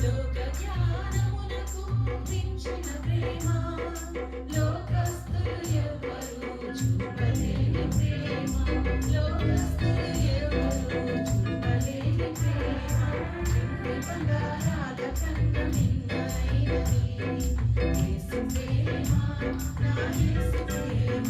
లోక జ్ఞానమునకు మించిన ప్రేమ లోకస్తులు ఎవ్వరు చూపలేని ప్రేమ లోకస్తులు ఎవ్వరు చూపలేని ప్రేమ బంగారాల కన్నా మిన్నైనది యేసు ప్రేమ నా యేసు ప్రేమ